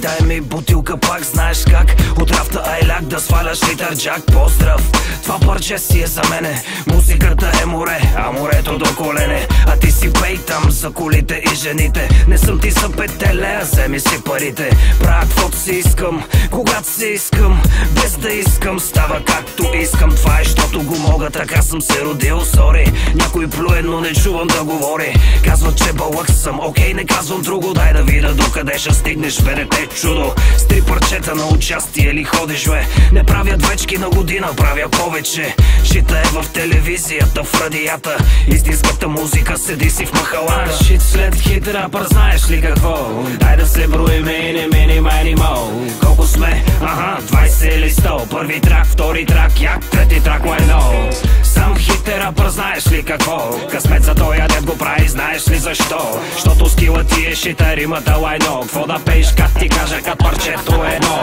дай ми бутилка пак, знаеш как от рафта айляк да сваляш литър джак. Поздрав, това парче си е за мене. Музиката е море, а морето до колене. А ти си пей там за колите и жените. Не съм ти за 5 лея, вземи си парите. Правя каквото си искам, когато си искам, без да искам, става както искам. Това е, щото го мога, така съм се родил, сори. Някой плюе, но не чувам да говори. Казват, че бълък съм, окей, не казвам друго. Дай да видя докъде ще стигнеш, берете чудо. С 3 парчета на участие ли ходиш, бе? Не правя двечки на година, правя повече. Шита е в телевизията, в радията. Истинската музика седи си в махалата. Шит след хит рапър, знаеш ли какво? Дай да се броим и не миним анимал. Колко сме? Аха, 20 или 100. Първи трак, втори трак, як, трети трак, why no? Сам хит е рапър, знаеш ли какво? Късмет за той дед го прави, знаеш ли защо? Щото скила ти е шита, римата why no? Кво да пееш, как ти кажа, как парчето е едно?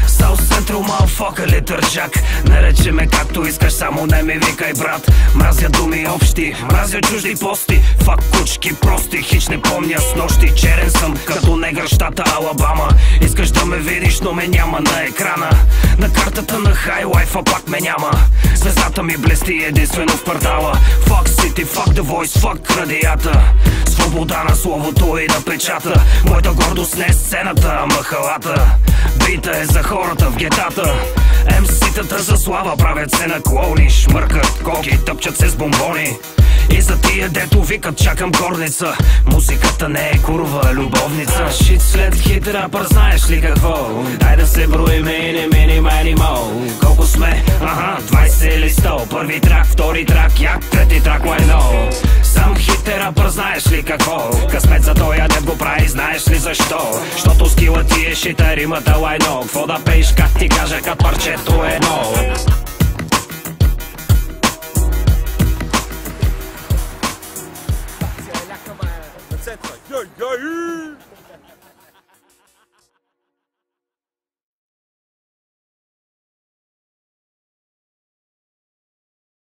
South Central, motherfucker, литър джак. Нарече ме както искаш, само не ми викай брат. Мразя думи общи, мразя чужди пости. Фак кучки прости, хич не помня с нощи. Черен съм, като негър щата Алабама. Искаш да ме видиш, но ме няма на екрана. На картата на хайлайфа пак ме няма. Звездата ми блести единствено в квартала. Fuck City, fuck The Voice, fuck радията. Свобода на словото и на печата. Моята гордост не е сцената, а махалата. Бита е за хората в гетата. МС-тата за слава правят се на клоуни. Шмъркат коки, тъпчат се с бомбони. И за тия дето викат чакам горница. Музиката не е курва, любовница. Шит след хит рапър, знаеш ли какво? Дай да се броим и не миним анимал. Колко сме? Аха, 20 или 100. Първи трак, втори трак, як, трети трак, why no? Сам хит е рапър, знаеш ли какво? Късмет за той дед го прави, знаеш ли защо? Щото скила ти е шита, римата why no? Кво да пееш, как ти кажа, как парчето е едно? Yo, yo,